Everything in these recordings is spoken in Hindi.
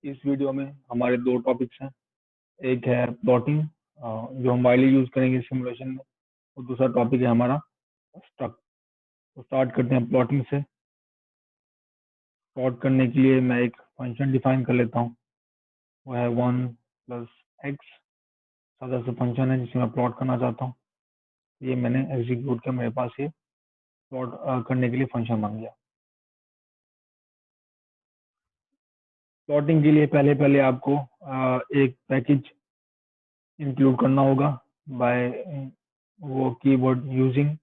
इस वीडियो में हमारे दो टॉपिक्स हैं। एक है प्लॉटिंग, जो हम वाइडली यूज करेंगे सिमुलेशन में, और दूसरा टॉपिक है हमारा स्ट्रक्ट। तो स्टार्ट करते हैं प्लॉटिंग से। प्लॉट करने के लिए मैं एक फंक्शन डिफाइन कर लेता हूँ, वो है 1+x। सादा सा फंक्शन है जिसे मैं प्लॉट करना चाहता हूँ। ये मैंने एग्जीक्यूट किया, मेरे पास ये प्लॉट करने के लिए फंक्शन बन गया। प्लॉटिंग के लिए पहले आपको एक पैकेज इंक्लूड करना होगा बाय वो कीवर्ड यूजिंग,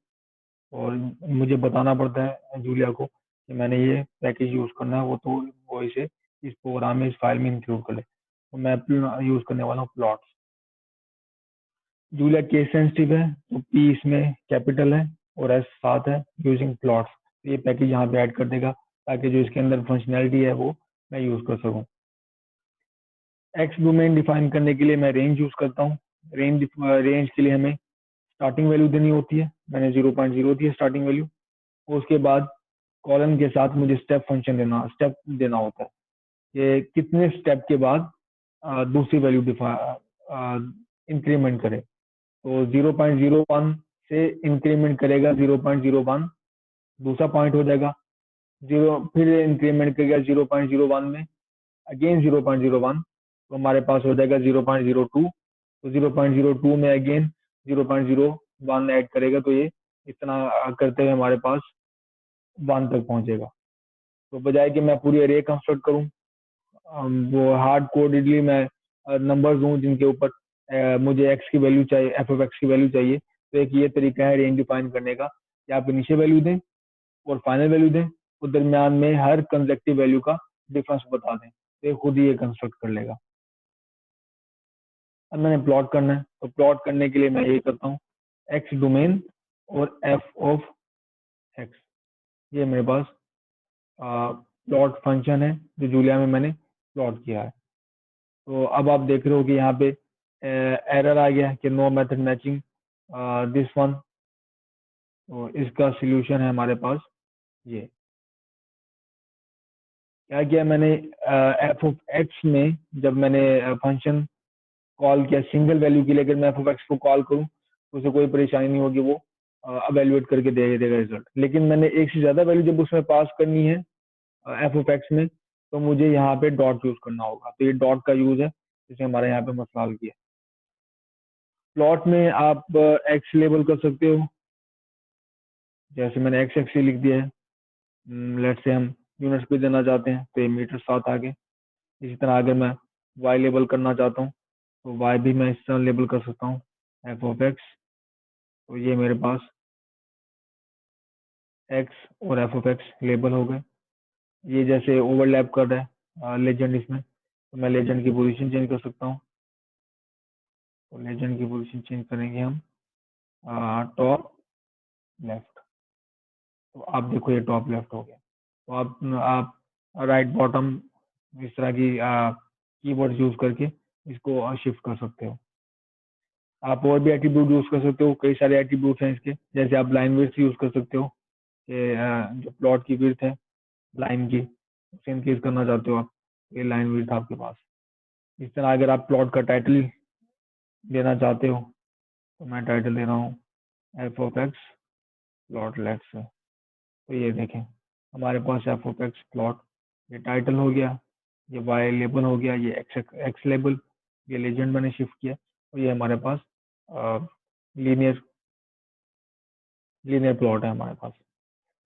और मुझे बताना पड़ता है जूलिया को कि मैंने ये पैकेज यूज करना है, वो इसे इस प्रोग्राम में, इस फाइल में इंक्लूड कर ले। तो मैं यूज करने वाला हूँ प्लॉट्स। जूलिया केस सेंसिटिव है, तो पी इसमें कैपिटल है और एस साथ है, यूजिंग प्लॉट्स। तो ये पैकेज यहाँ पे ऐड कर देगा ताकि जो इसके अंदर फंक्शनैलिटी है वो मैं यूज कर सकूँ। एक्स डोमेन डिफाइन करने के लिए मैं रेंज यूज करता हूँ। रेंज के लिए हमें स्टार्टिंग वैल्यू देनी होती है। मैंने 0.0 दी है स्टार्टिंग वैल्यू, और उसके बाद कॉलम के साथ मुझे स्टेप देना होता है कि कितने स्टेप के बाद दूसरी वैल्यू इंक्रीमेंट करे। तो 0.01 से इंक्रीमेंट करेगा 0.01, दूसरा पॉइंट हो जाएगा। फिर इंक्रीमेंट करेगा 0.01 में, अगेन 0.01, तो हमारे पास हो जाएगा 0.02। तो 0.02 में अगेन 0.01 ऐड करेगा, तो ये इतना करते हुए हमारे पास 1 तक पहुंचेगा। तो बजाय कि मैं पूरी अरे कंस्ट्रक्ट करूं, वो हार्ड कोडेडली मैं नंबर्स दूं जिनके ऊपर मुझे एक्स की वैल्यू चाहिए, एफ ऑफ एक्स की वैल्यू चाहिए। तो एक ये तरीका है रेंज डिफाइन करने का कि आप इनिशियल वैल्यू दें और फाइनल वैल्यू दें, और दरमियान में हर कंसेक्टिव वैल्यू का डिफरेंस बता दें, तो खुद ही ये कंस्ट्रक्ट कर लेगा। अब मैंने प्लॉट करना है, तो प्लॉट करने के लिए मैं ये करता हूँ एक्स डोमेन और एफ ऑफ एक्स। ये मेरे पास प्लॉट फंक्शन है जो जूलिया में मैंने प्लॉट किया है। तो अब आप देख रहे हो कि यहाँ पे एरर आ गया कि no method matching this one. तो इसका सॉल्यूशन है हमारे पास ये। क्या किया मैंने, एफ ऑफ एक्स में जब मैंने फंक्शन कॉल किया सिंगल वैल्यू के लिए, अगर मैं एफ ऑफ एक्स को कॉल करूँ तो उसे कोई परेशानी नहीं होगी, वो अवेल्युएट करके दे देगा रिजल्ट। लेकिन मैंने एक से ज्यादा वैल्यू जब उसमें पास करनी है एफ ऑफ एक्स में, तो मुझे यहाँ पे डॉट यूज करना होगा। तो ये डॉट का यूज है जिसे हमारे यहाँ पे मसला हल किया। प्लॉट में आप एक्स लेबल कर सकते हो, जैसे मैंने एक्स एक्स लिख दिया है। लेट से हम यूनिट्स पे देना चाहते हैं तो ये मीटर साथ आगे। इसी तरह अगर मैं वाई लेबल करना चाहता हूँ तो वाई भी मैं इस तरह लेबल कर सकता हूँ, एफ ऑफ एक्स। तो ये मेरे पास एक्स और एफ ऑफ एक्स लेबल हो गए। ये जैसे ओवरलैप कर रहा है लेजेंड इसमें, तो मैं लेजेंड की पोजीशन चेंज कर सकता हूँ। तो लेजेंड की पोजीशन चेंज करेंगे हम टॉप लेफ्ट। तो आप देखो ये टॉप लेफ्ट हो गया। तो आप राइट बॉटम इस तरह की कीवर्ड यूज करके इसको शिफ्ट कर सकते हो। आप और भी एट्रीब्यूट यूज कर सकते हो, कई सारे एट्रीब्यूट हैं इसके। जैसे आप लाइन विड्थ यूज कर सकते हो कि जो प्लॉट की विड्थ है लाइन की, उसे इंक्रीज करना चाहते हो आप, ये लाइन विड्थ आपके पास। इस तरह अगर आप प्लॉट का टाइटल देना चाहते हो तो मैं टाइटल दे रहा हूँ F of x plot left से। तो ये देखें हमारे पास एफ ऑफ एक्स प्लॉट, ये टाइटल हो गया, ये वाई लेबल हो गया, ये एक्स लेबल, ये लेजेंड मैंने शिफ्ट किया, और ये हमारे पास लीनियर प्लॉट है हमारे पास।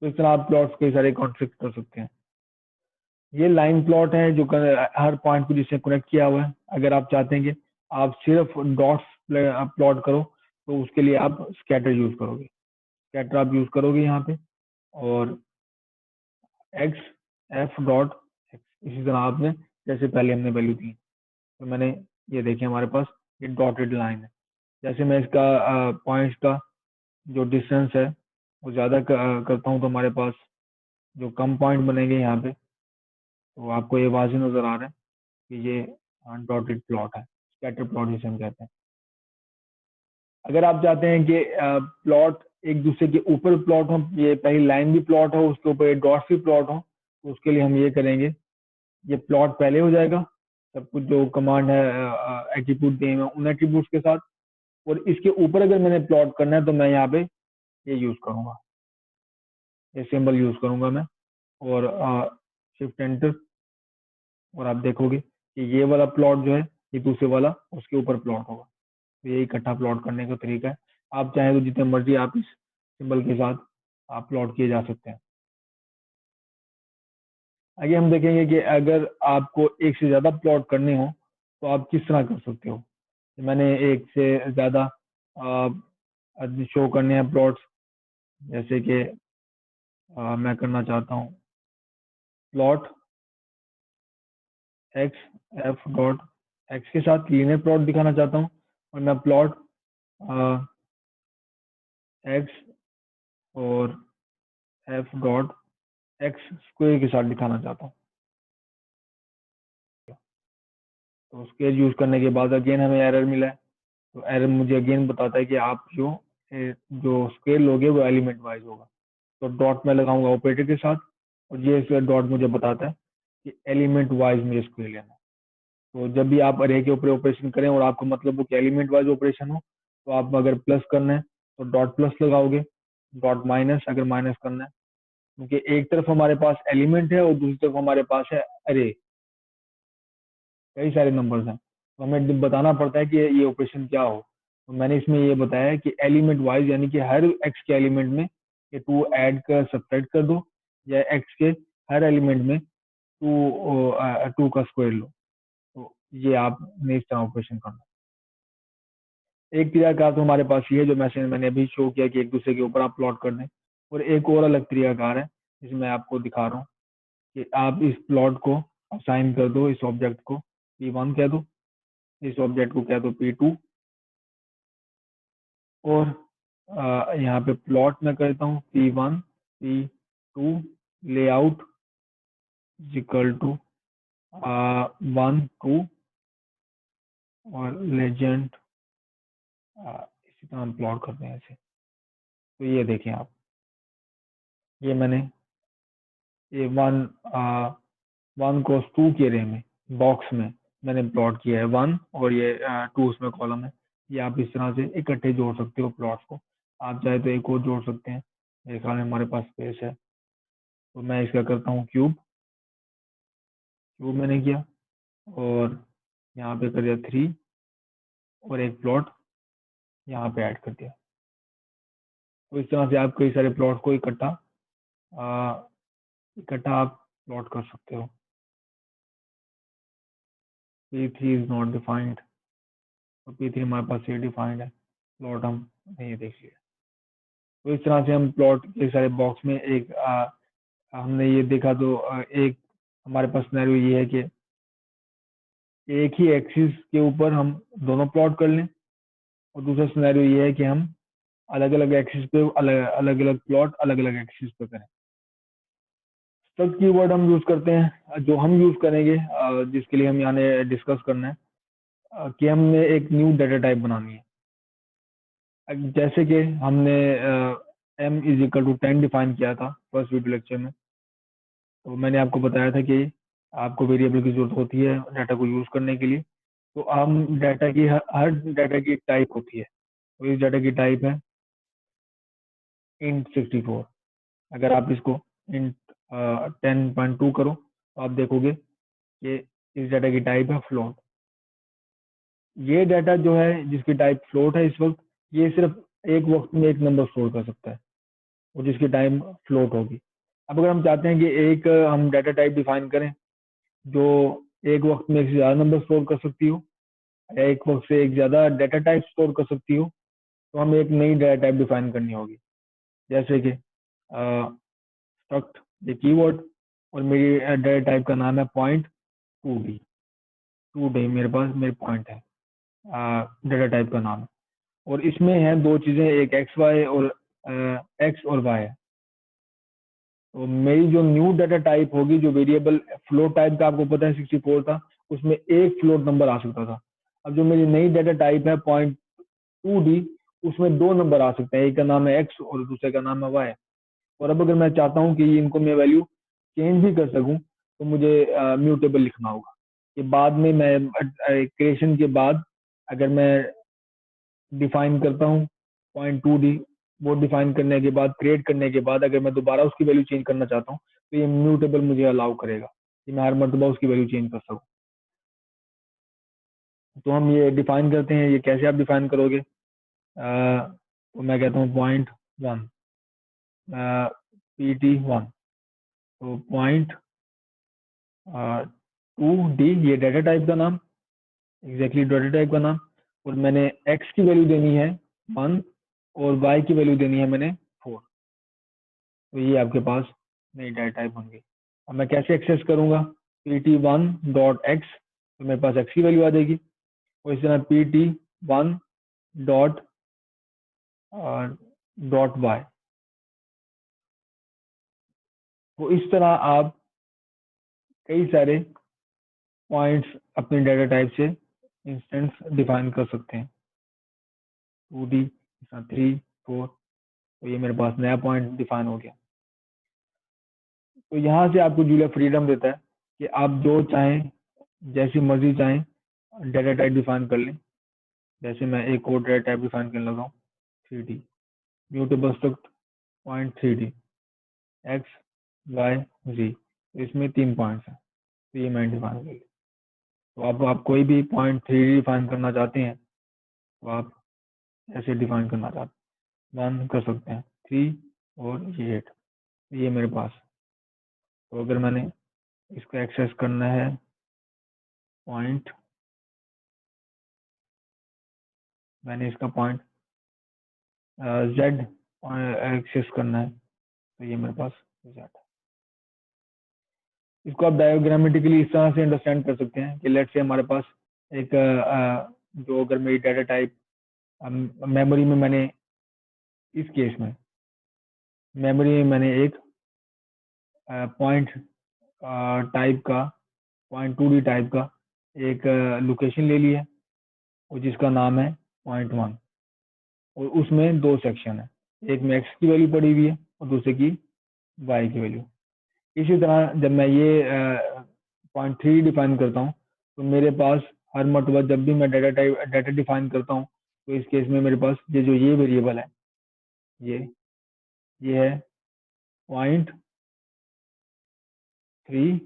तो इस तरह आप प्लॉट्स कई सारे कॉन्फ़िगर कर सकते हैं। ये लाइन प्लॉट है जो हर पॉइंट को जिससे कनेक्ट किया हुआ है। अगर आप चाहते हैं कि आप सिर्फ डॉट्स प्लॉट करो तो उसके लिए आप स्कैटर यूज करोगे। स्कैटर आप यूज करोगे यहाँ पे, और एक्स एफ डॉट एक्स, इसी तरह आपने जैसे पहले हमने वैल्यू दी। तो मैंने ये देखिए हमारे पास ये डॉटेड लाइन है। जैसे मैं इसका पॉइंट्स का जो डिस्टेंस है वो ज़्यादा करता हूँ तो हमारे पास जो कम पॉइंट बनेंगे यहाँ पे, तो आपको ये वाज़ेह नज़र आ रहा है कि ये डॉटेड प्लॉट है, स्कैटर प्लॉट जिसे हम कहते हैं। अगर आप चाहते हैं कि प्लॉट एक दूसरे के ऊपर प्लॉट हो, ये पहली लाइन भी प्लॉट हो, उसके ऊपर डॉट्स भी प्लॉट हो, तो उसके लिए हम ये करेंगे, ये प्लॉट पहले हो जाएगा सब कुछ जो कमांड है एट्रीब्यूट दिए हैं उन एट्रीब्यूट्स के साथ। और इसके ऊपर अगर मैंने प्लॉट करना है तो मैं यहाँ पे ये यूज करूंगा, ये सिंबल यूज करूंगा मैं, और शिफ्ट एंटर, और आप देखोगे कि ये वाला प्लॉट जो है ये दूसरे वाला उसके ऊपर प्लॉट होगा। तो ये इकट्ठा प्लॉट करने का तरीका है। आप चाहें तो जितने मर्जी आप इस सिंबल के साथ आप प्लॉट किए जा सकते हैं। आगे हम देखेंगे कि अगर आपको एक से ज्यादा प्लॉट करने हो तो आप किस तरह कर सकते हो। मैंने एक से ज्यादा शो करने हैं प्लॉट्स, जैसे कि मैं करना चाहता हूँ plot x F dot x के साथ लीनियर प्लॉट दिखाना चाहता हूँ, और मैं प्लॉट एक्स और एफ डॉट एक्स स्क्वायर के साथ दिखाना चाहता हूँ। तो स्क्वायर यूज करने के बाद अगेन हमें एरर मिला है। तो एरर मुझे अगेन बताता है कि आप जो स्क्वायर लोगे वो एलिमेंट वाइज होगा। तो डॉट में लगाऊंगा ऑपरेटर के साथ, और ये डॉट मुझे बताता है कि एलिमेंट वाइज मुझे स्क्वायर लेना है। तो जब भी आप अरे के ऊपर ऑपरेशन करें और आपको मतलब हो कि एलिमेंट वाइज ऑपरेशन हो, तो आप अगर प्लस करना है तो डॉट प्लस लगाओगे, डॉट माइनस अगर माइनस करना है, क्योंकि एक तरफ हमारे पास एलिमेंट है और दूसरी तरफ हमारे पास है अरे, कई सारे नंबर्स हैं, तो हमें बताना पड़ता है कि ये ऑपरेशन क्या हो। तो मैंने इसमें ये बताया कि एलिमेंट वाइज, यानी कि हर एक्स के एलिमेंट में ये टू ऐड कर सब्ट्रैक्ट कर दो, या एक्स के हर एलिमेंट में टू का स्क्वायर लो। तो ये आपने इस तरह ऑपरेशन करना। एक तरीका तो हमारे पास ये है जो मैंने अभी शो किया कि एक दूसरे के ऊपर आप प्लॉट कर दें, और एक और अलग तरीकाकार है जिसमें मैं आपको दिखा रहा हूँ कि आप इस प्लॉट को असाइन कर दो, इस ऑब्जेक्ट को P1 कह दो, इस ऑब्जेक्ट को कह दो P2, और यहाँ पे प्लॉट में करता हूँ P1 P2 layout equal to 1 2, और लेजेंड इसी तरह हम प्लॉट करते हैं ऐसे। तो ये देखें आप, ये मैंने ये 1 क्रॉस 2 के रे में बॉक्स में मैंने प्लॉट किया है 1, और ये 2 उसमें कॉलम है। ये आप इस तरह से इकट्ठे जोड़ सकते हो प्लॉट्स को। आप चाहे तो एक और जोड़ सकते हैं, मेरे ख्याल में हमारे पास स्पेस है। तो मैं इसका करता हूँ क्यूब, क्यूब मैंने किया, और यहाँ पे कर दिया 3, और एक प्लॉट यहाँ पे ऐड कर दिया। तो इस तरह से आप कई सारे प्लॉट को इकट्ठा आप प्लॉट कर सकते हो। P3 इज नॉट डिफाइंड, तो P3 हमारे पास ये डिफाइंड है, प्लॉट हम नहीं देख लिया। तो इस तरह से हम प्लॉट कई सारे बॉक्स में हमने ये देखा। तो एक हमारे पास सिनेरियो ये है कि एक ही एक्सिस के ऊपर हम दोनों प्लॉट कर लें, और दूसरा सिनेरियो ये है कि हम अलग अलग एक्सिस पे अलग अलग प्लॉट अलग अलग एक्सिस पे करें। स्ट्रक्ट कीवर्ड हम यूज करते हैं, जो हम यूज करेंगे जिसके लिए हम यहाँ डिस्कस करना है कि हमने एक न्यू डाटा टाइप बनानी है। जैसे कि हमने m is equal to 10 define किया था फर्स्ट वीडियो लेक्चर में। तो मैंने आपको बताया था कि आपको वेरिएबल की जरूरत होती है डाटा को यूज करने के लिए। तो हम डाटा की हर डाटा की टाइप होती है, तो इस डाटा की टाइप है int 64। अगर आप इसको int 10.2 करो तो आप देखोगे कि इस डाटा की टाइप है फ्लोट। ये डाटा जो है जिसकी टाइप फ्लोट है इस वक्त, ये सिर्फ एक वक्त में एक नंबर स्टोर कर सकता है, और जिसकी टाइम फ्लोट होगी। अब अगर हम चाहते हैं कि एक हम डाटा टाइप डिफाइन करें जो एक वक्त में एक से ज़्यादा नंबर स्टोर कर सकती हो, या एक वक्त से एक ज़्यादा डाटा टाइप स्टोर कर सकती हो, तो हमें एक नई डाटा टाइप डिफाइन करनी होगी। जैसे कि स्ट्रक्ट ये कीवर्ड, और मेरी डाटा टाइप का नाम है पॉइंट 2D। 2D मेरे पास मेरे पॉइंट है, डाटा टाइप का नाम है। और इसमें है दो चीज़ें, एक एक्स वाई और एक्स और वाई है। तो मेरी जो न्यू डाटा टाइप होगी, जो वेरिएबल फ्लोट टाइप का आपको पता है 64 था, उसमें एक फ्लोट नंबर आ सकता था। अब जो मेरी नई डाटा टाइप है पॉइंट 2D, उसमें दो नंबर आ सकते हैं, एक का नाम है एक्स और दूसरे का नाम है वाई। और अब अगर मैं चाहता हूँ कि इनको मैं वैल्यू चेंज भी कर सकूँ, तो मुझे म्यूटेबल लिखना होगा। कि बाद में मैं क्रिएशन के बाद अगर मैं डिफाइन करता हूँ पॉइंट 2D, वो डिफाइन करने के बाद, क्रिएट करने के बाद अगर मैं दोबारा उसकी वैल्यू चेंज करना चाहता हूँ तो ये म्यूटेबल मुझे अलाउ करेगा कि मैं हर मरतबा उसकी वैल्यू चेंज कर सकूँ। तो हम ये डिफाइन करते हैं, ये कैसे आप डिफाइन करोगे? तो मैं कहता हूँ .1 PT1, तो .2D ये डाटा टाइप का नाम, एग्जैक्टली डाटा टाइप का नाम, और मैंने x की वैल्यू देनी है 1 और y की वैल्यू देनी है मैंने 4। तो ये आपके पास नई डाटा टाइप होंगी। अब मैं कैसे एक्सेस करूंगा? pt1.x, तो मेरे पास x की वैल्यू आ जाएगी, और इस तरह pt1.y। तो इस तरह आप कई सारे पॉइंट्स अपने डाटा टाइप से इंस्टेंस डिफाइन कर सकते हैं। 2D 3 4, तो ये मेरे पास नया पॉइंट डिफाइन हो गया। तो यहाँ से आपको जूलिया फ्रीडम देता है कि आप जो चाहें, जैसी मर्जी चाहें डाटा टाइप डिफाइन कर लें। जैसे मैं एक और डाटा टाइप डिफाइन करने लगा हूँ 3D, mutable struct .3D x y z, इसमें 3 पॉइंट्स हैं, तो ये मैंने डिफाइन कर लिया। तो आप कोई भी .3D डिफाइन करना चाहते हैं तो आप ऐसे डिफाइन करना चाहते हैं 1 कर सकते हैं, 3 और ये 8, ये मेरे पास। तो अगर मैंने इसको एक्सेस करना है पॉइंट, मैंने इसका पॉइंट z एक्सेस करना है, तो ये मेरे पास z। इसको आप डायग्रामेटिकली इस तरह से अंडरस्टैंड कर सकते हैं कि लेट्स से हमारे पास एक जो अगर मेरी डाटा टाइप मेमोरी में, मैंने इस केस में मेमोरी में मैंने एक पॉइंट टाइप का .2D टाइप का एक लोकेशन ले ली है, और जिसका नाम है .1, और उसमें 2 सेक्शन है, एक में x की वैल्यू पड़ी हुई है और दूसरे की y की वैल्यू। इसी तरह जब मैं ये .3 डिफाइन करता हूँ तो मेरे पास हर मरतबा जब भी मैं डाटा डिफाइन करता हूँ तो इस केस में मेरे पास ये वेरिएबल है, ये है .3,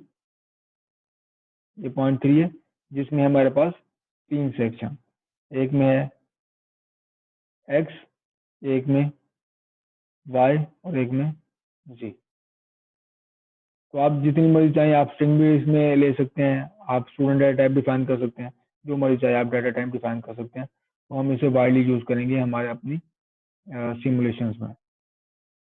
ये .3 है, जिसमें हमारे पास 3 सेक्शन, एक में है x, एक में y और एक में z। तो आप जितनी मर्जी चाहें आप स्ट्रिंग भी इसमें ले सकते हैं, आप स्टूडेंट डाटा टाइप डिफाइन कर सकते हैं, जो मर्जी चाहे आप डाटा टाइप डिफाइन कर सकते हैं। तो हम इसे वाइडली यूज करेंगे हमारे अपनी सिमुलेशंस में।